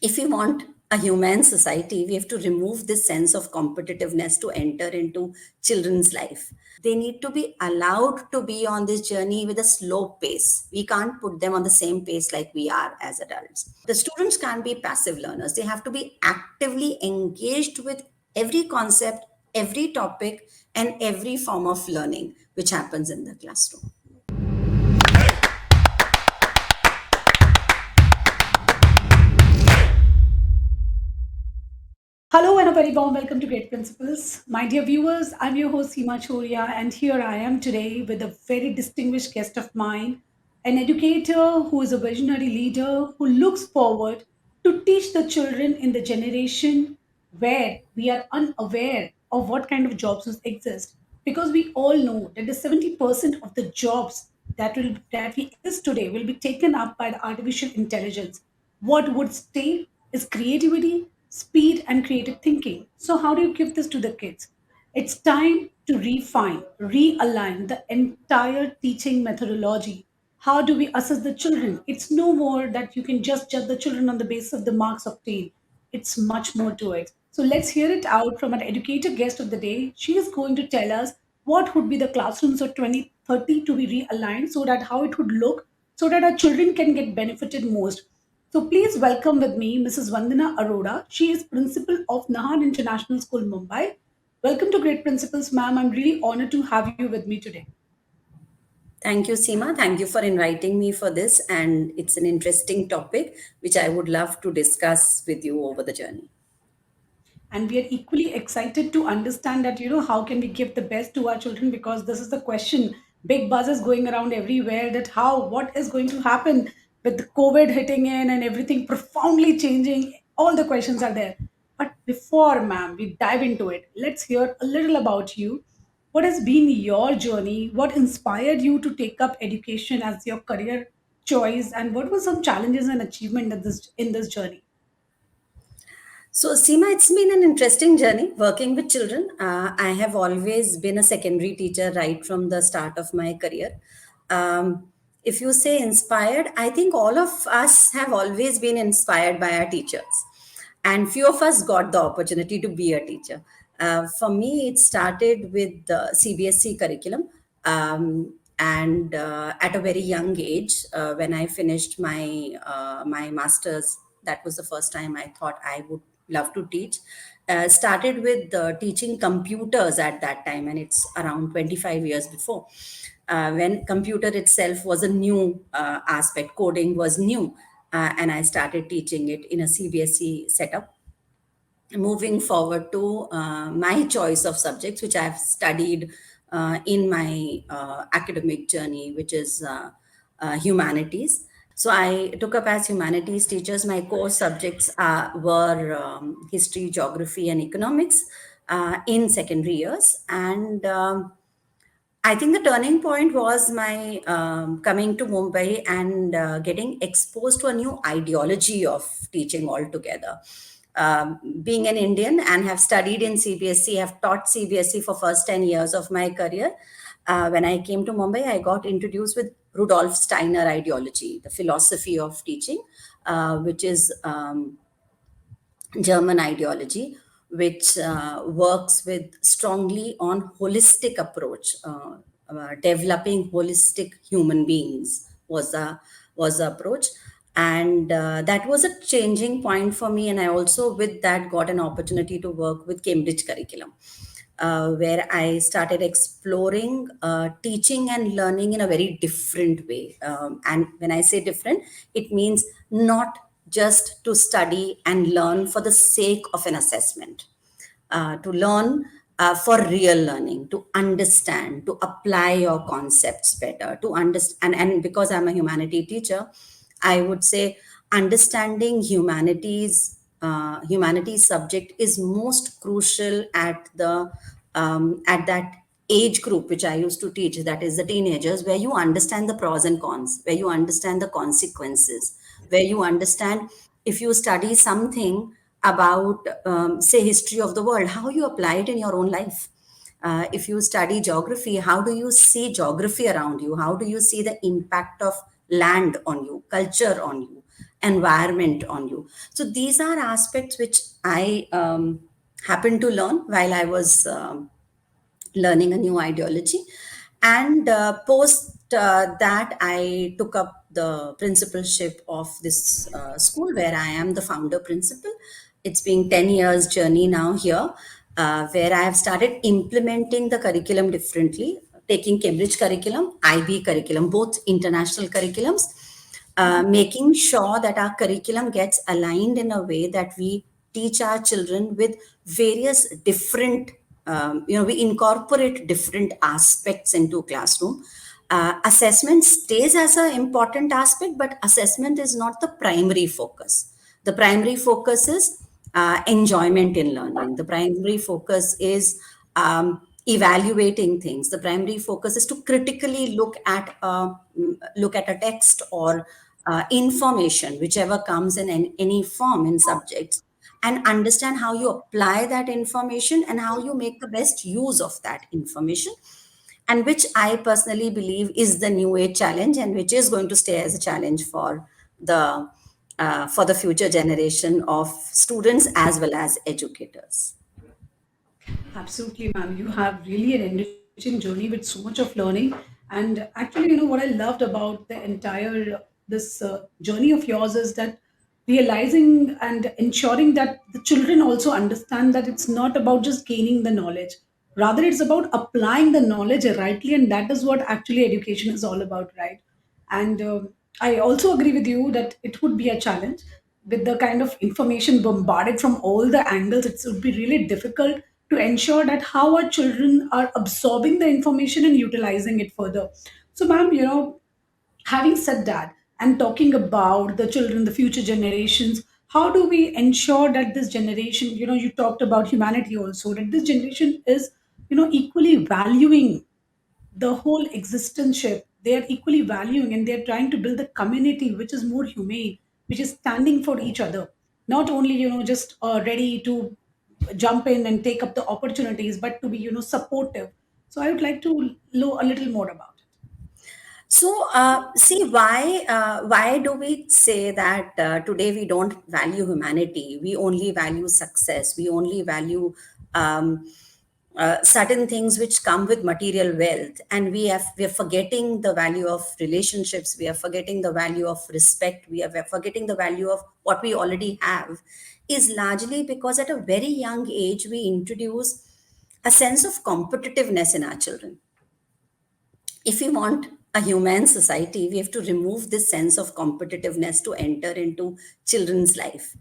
if we want a humane society, we have to remove this sense of competitiveness to enter into children's life. They need to be allowed to be on this journey with a slow pace. We can't put them on the same pace like we are as adults. The students can't be passive learners. They have to be actively engaged with every concept, every topic, and every form of learning which happens in the classroom. Hello and a very warm welcome to Great Principles. My dear viewers, I'm your host Seema Chhoriya, and here I am today with a very distinguished guest of mine, an educator who is a visionary leader who looks forward to teach the children in the generation where we are unaware of what kind of jobs exist. Because we all know that the 70% of the jobs that we exist today will be taken up by the artificial intelligence. What would stay is creativity, speed, and creative thinking. So, how do you give this to the kids? It's time to refine, realign the entire teaching methodology. How do we assess the children? It's no more that you can just judge the children on the basis of the marks obtained. It's much more to it. So let's hear it out from an educator guest of the day. She is going to tell us what would be the classrooms of 2030 to be realigned so that how it would look so that our children can get benefited most. So please welcome with me Mrs. Vandana Arora. She is principal of Nahar International School, Mumbai. Welcome to Great Principles, ma'am. I'm really honored to have you with me today. Thank you, Seema. Thank you for inviting me for this. And it's an interesting topic which I would love to discuss with you over the journey. And we are equally excited to understand that how can we give the best to our children, because this is the question. Big buzz is going around everywhere that how what is going to happen with the COVID hitting in and everything profoundly changing. All the questions are there, but before ma'am we dive into it, let's hear a little about you. What has been your journey? What inspired you to take up education as your career choice, and what were some challenges and achievement in this journey? So, Seema, it's been an interesting journey working with children. I have always been a secondary teacher right from the start of my career. If you say inspired, I think all of us have always been inspired by our teachers, and few of us got the opportunity to be a teacher. For me, it started with the CBSE curriculum. And at a very young age, when I finished my master's, that was the first time I thought I would love to teach. Started with teaching computers at that time, and it's around 25 years before, when computer itself was a new aspect, coding was new, and I started teaching it in a CBSE setup. Moving forward to my choice of subjects, which I've studied in my academic journey, which is humanities. So I took up as humanities teachers. My core subjects were history, geography, and economics in secondary years. And I think the turning point was my coming to Mumbai and getting exposed to a new ideology of teaching altogether. Being an Indian and have studied in CBSE, have taught CBSE for first 10 years of my career. When I came to Mumbai, I got introduced with Rudolf Steiner ideology, the philosophy of teaching, which is German ideology, which works with strongly on holistic approach, developing holistic human beings was the approach, and that was a changing point for me. And I also, with that, got an opportunity to work with Cambridge curriculum. Where I started exploring teaching and learning in a very different way. And when I say different, it means not just to study and learn for the sake of an assessment, to learn for real learning, to understand, to apply your concepts better, to understand. And because I'm a humanity teacher, I would say understanding humanities subject is most crucial at that age group which I used to teach, that is the teenagers, where you understand the pros and cons, where you understand the consequences, where you understand, if you study something about, say, history of the world, how you apply it in your own life. If you study geography, how do you see geography around you? How do you see the impact of land on you, culture on you? environment on you. So these are aspects which I happened to learn while I was learning a new ideology. And post that, I took up the principalship of this school where I am the founder principal. It's been 10 years journey now here, where I have started implementing the curriculum differently, taking Cambridge curriculum, IB curriculum, both international curriculums, making sure that our curriculum gets aligned in a way that we teach our children with various different, we incorporate different aspects into classroom. Assessment stays as an important aspect, but assessment is not the primary focus. The primary focus is enjoyment in learning. The primary focus is evaluating things. The primary focus is to critically look at a text or information, whichever comes in any form in subjects, and understand how you apply that information and how you make the best use of that information, and which I personally believe is the new age challenge, and which is going to stay as a challenge for the future generation of students as well as educators. Absolutely, ma'am. You have really an enriching journey with so much of learning. And actually, what I loved about the entire this journey of yours is that realizing and ensuring that the children also understand that it's not about just gaining the knowledge. Rather, it's about applying the knowledge rightly, and that is what actually education is all about, right? And I also agree with you that it would be a challenge with the kind of information bombarded from all the angles. It would be really difficult to ensure that how our children are absorbing the information and utilizing it further. So, ma'am, having said that and talking about the children, the future generations, how do we ensure that this generation, you talked about humanity also, that this generation is, equally valuing the whole existence-ship. They are equally valuing and they're trying to build a community which is more humane, which is standing for each other, not only just ready to jump in and take up the opportunities, but to be supportive. So I would like to know a little more about it. So, see, why do we say that today we don't value humanity? We only value success. We only value um, certain things which come with material wealth, and we are forgetting the value of relationships. We are forgetting the value of respect. We're forgetting the value of what we already have. Is largely because at a very young age we introduce a sense of competitiveness in our children. If we want a humane society, we have to remove this sense of competitiveness to enter into children's life.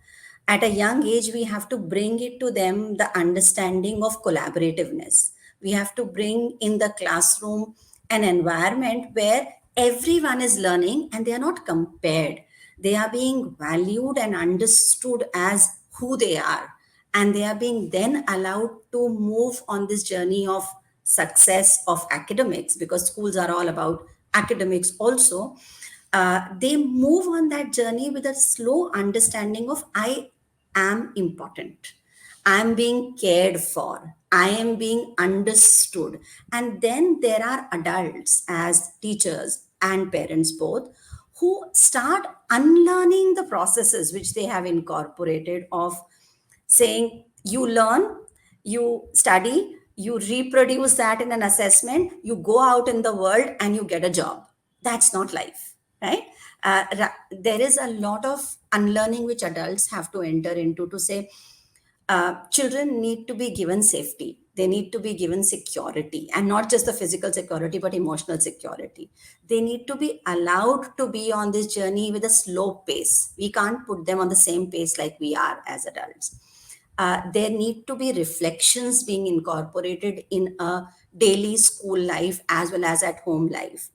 At a young age, we have to bring it to them the understanding of collaborativeness. We have to bring in the classroom an environment where everyone is learning and they are not compared. They are being valued and understood as who they are, and they are being then allowed to move on this journey of success of academics, because schools are all about academics also. They move on that journey with a slow understanding of I am important, I am being cared for, I am being understood. And then there are adults as teachers and parents both, who start unlearning the processes which they have incorporated of saying you learn, you study, you reproduce that in an assessment, you go out in the world and you get a job. That's not life, right? There is a lot of unlearning which adults have to enter into to say children need to be given safety. They need to be given security, and not just the physical security, but emotional security. They need to be allowed to be on this journey with a slow pace. We can't put them on the same pace like we are as adults. There need to be reflections being incorporated in a daily school life as well as at home life.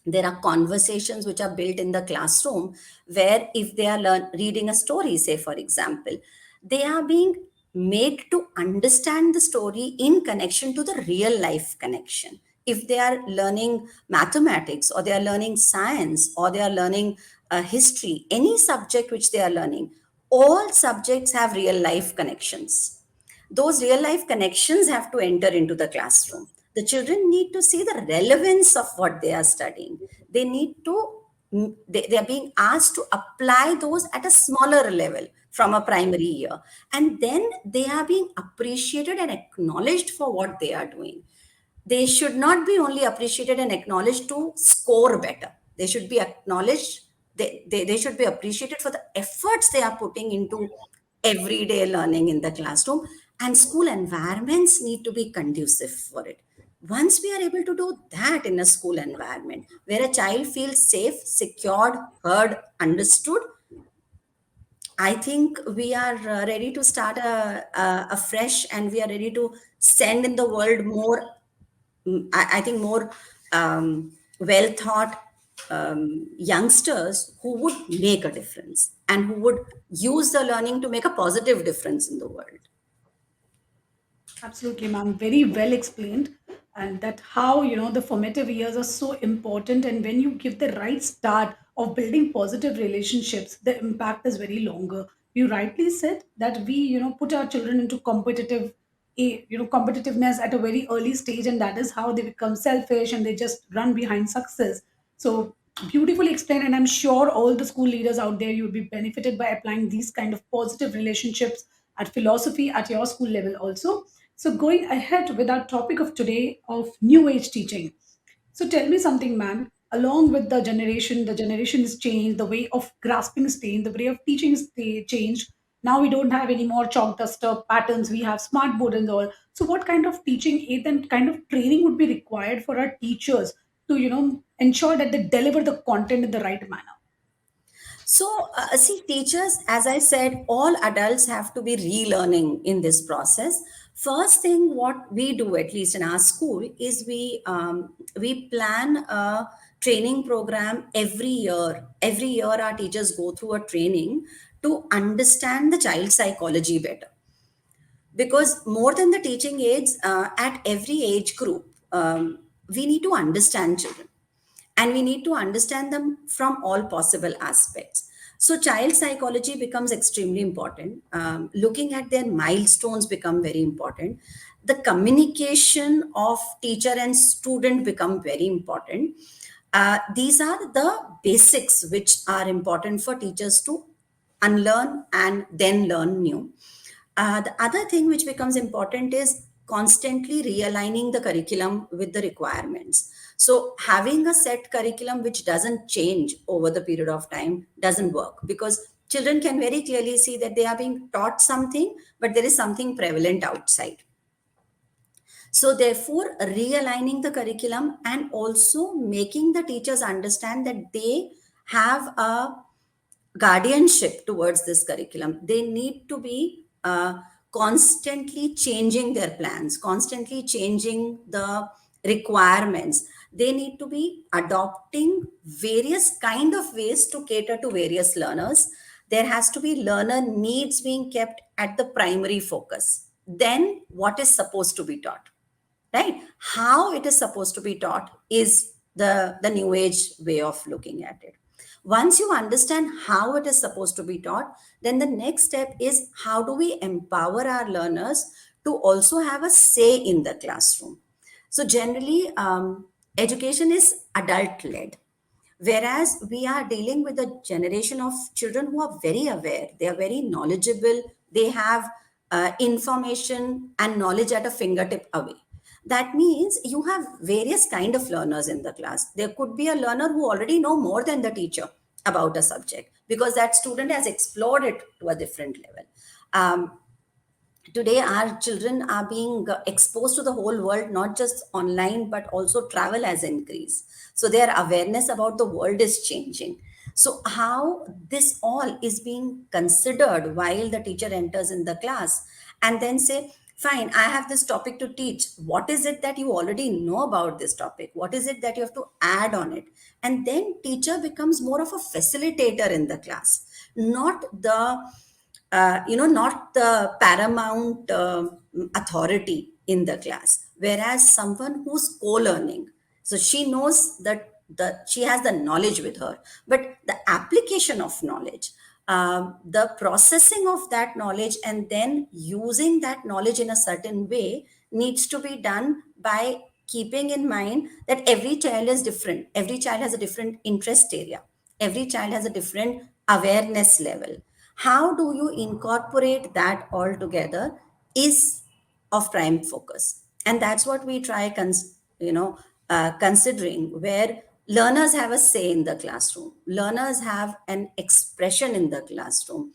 There are conversations which are built in the classroom, where if they are reading a story, say for example, they are being made to understand the story in connection to the real life connection. If they are learning mathematics, or they are learning science, or they are learning history, any subject which they are learning, all subjects have real life connections. Those real life connections have to enter into the classroom. The children need to see the relevance of what they are studying. They need to they are being asked to apply those at a smaller level from a primary year, and then they are being appreciated and acknowledged for what they are doing. They should not be only appreciated and acknowledged to score better. They should be acknowledged, they should be appreciated for the efforts they are putting into everyday learning in the classroom, and school environments need to be conducive for it. Once we are able to do that in a school environment where a child feels safe, secured, heard, understood, I think we are ready to start a fresh, and we are ready to send in the world more, I think more well thought youngsters who would make a difference and who would use the learning to make a positive difference in the world. Absolutely, ma'am. Very well explained. And that how, the formative years are so important. And when you give the right start of building positive relationships, the impact is very longer. You rightly said that we, put our children into competitiveness at a very early stage. And that is how they become selfish and they just run behind success. So beautifully explained. And I'm sure all the school leaders out there, you would be benefited by applying these kind of positive relationships at philosophy at your school level also. So, going ahead with our topic of today of new age teaching. So, tell me something, ma'am. Along with the generation is changed, the way of grasping is changed, the way of teaching is changed. Now we don't have any more chalk duster patterns. We have smart board and all. So, what kind of teaching aid and kind of training would be required for our teachers to, ensure that they deliver the content in the right manner? So, see, teachers, as I said, all adults have to be relearning in this process. First thing, what we do, at least in our school, is we plan a training program every year. Every year, our teachers go through a training to understand the child psychology better, because more than the teaching aids, at every age group, we need to understand children, and we need to understand them from all possible aspects. So child psychology becomes extremely important. Looking at their milestones become very important. The communication of teacher and student become very important. These are the basics which are important for teachers to unlearn and then learn new. The other thing which becomes important is constantly realigning the curriculum with the requirements. So, having a set curriculum which doesn't change over the period of time doesn't work, because children can very clearly see that they are being taught something, but there is something prevalent outside. So, therefore, realigning the curriculum and also making the teachers understand that they have a guardianship towards this curriculum. They need to be constantly changing their plans, constantly changing the requirements. They need to be adopting various kind of ways to cater to various learners. There has to be learner needs being kept at the primary focus. Then what is supposed to be taught, right? How it is supposed to be taught is the new age way of looking at it. Once you understand how it is supposed to be taught, then the next step is how do we empower our learners to also have a say in the classroom. So generally, education is adult led, whereas we are dealing with a generation of children who are very aware, they are very knowledgeable, they have information and knowledge at a fingertip away. That means you have various kind of learners in the class. There could be a learner who already know more than the teacher about a subject, because that student has explored it to a different level. Today our children are being exposed to the whole world, not just online, but also travel has increased, so their awareness about the world is changing. So how this all is being considered while the teacher enters in the class and then say, fine, I have this topic to teach. What is it that you already know about this topic? What is it that you have to add on it? And then teacher becomes more of a facilitator in the class, not the not the paramount authority in the class, whereas someone who's co-learning. So she knows that she has the knowledge with her, but the application of knowledge, the processing of that knowledge, and then using that knowledge in a certain way needs to be done by keeping in mind that every child is different. Every child has a different interest area. every child has a different awareness level. How do you incorporate that all together is of prime focus, and that's what we try considering, where learners have a say in the classroom, learners have an expression in the classroom.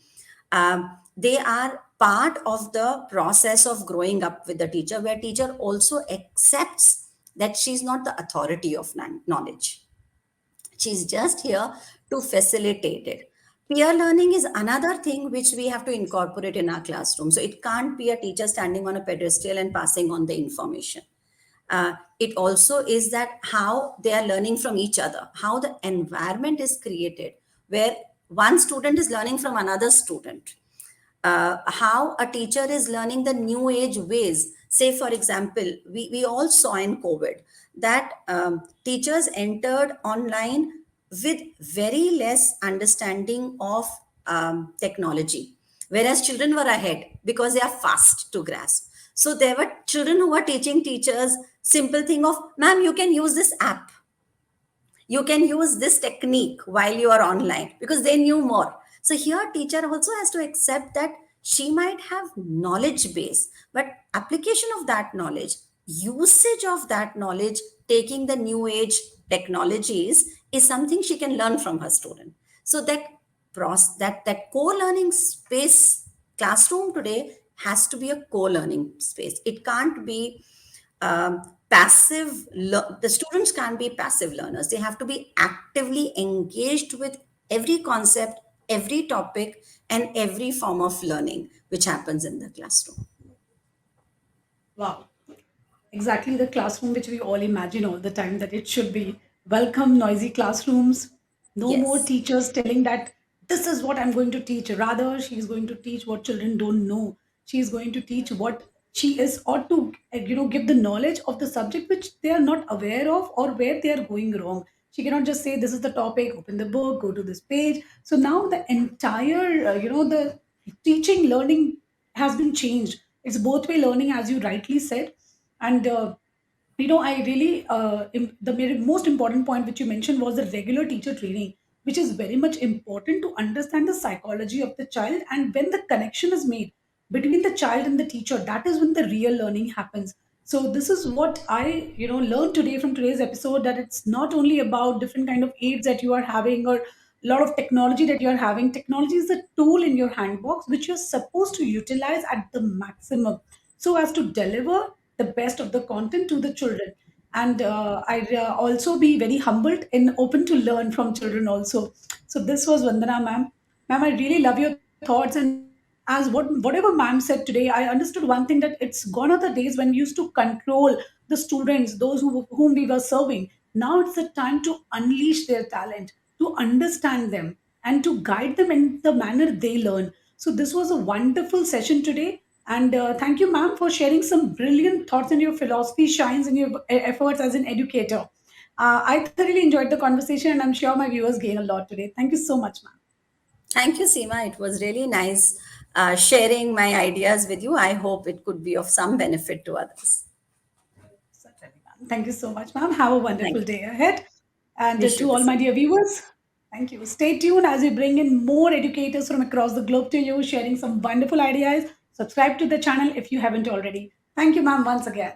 They are part of the process of growing up with the teacher, where teacher also accepts that she's not the authority of knowledge. She's just here to facilitate it. Peer learning is another thing which we have to incorporate in our classroom. So it can't be a teacher standing on a pedestal and passing on the information. It also is that how they are learning from each other, how the environment is created, where one student is learning from another student, how a teacher is learning the new age ways. Say, for example, we all saw in COVID that teachers entered online with very less understanding of technology, whereas children were ahead because they are fast to grasp. So there were children who were teaching teachers simple thing of, ma'am, you can use this app, you can use this technique while you are online, because they knew more. So here teacher also has to accept that she might have knowledge base, but application of that knowledge, usage of that knowledge, taking the new age technologies, is something she can learn from her student. So that co-learning space, classroom today has to be a co-learning space. It can't be the students can't be passive learners. They have to be actively engaged with every concept, every topic, and every form of learning which happens in the classroom. Wow. Exactly the classroom which we all imagine all the time that it should be. Welcome, noisy classrooms. No more Yes. teachers telling that this is what I'm going to teach. Rather, she is going to teach what children don't know. She is going to teach what she is, or to give the knowledge of the subject which they are not aware of, or where they are going wrong. She cannot just say this is the topic, open the book, go to this page. So now the entire the teaching learning has been changed. It's both way learning, as you rightly said. And I really the most important point which you mentioned was the regular teacher training, which is very much important to understand the psychology of the child. And when the connection is made between the child and the teacher, that is when the real learning happens. So this is what I learned today from today's episode, that it's not only about different kind of aids that you are having, or a lot of technology that you're having. Technology is a tool in your handbox which you're supposed to utilize at the maximum, so as to deliver the best of the content to the children. And I'd also be very humbled and open to learn from children also. So this was Vandana, ma'am. Ma'am, I really love your thoughts. And as whatever ma'am said today, I understood one thing, that it's gone are the days when we used to control the students, those whom we were serving. Now it's the time to unleash their talent, to understand them, and to guide them in the manner they learn. So this was a wonderful session today. And thank you, ma'am, for sharing some brilliant thoughts, and your philosophy shines in your efforts as an educator. I thoroughly enjoyed the conversation, and I'm sure my viewers gain a lot today. Thank you so much, ma'am. Thank you, Seema. It was really nice sharing my ideas with you. I hope it could be of some benefit to others. Certainly, ma'am. Thank you so much, ma'am. Have a Thank wonderful you. day ahead. And Wish you to the all my same. dear viewers, thank you. Stay tuned as we bring in more educators from across the globe to you, sharing some wonderful ideas. Subscribe to the channel if you haven't already. Thank you, ma'am, once again.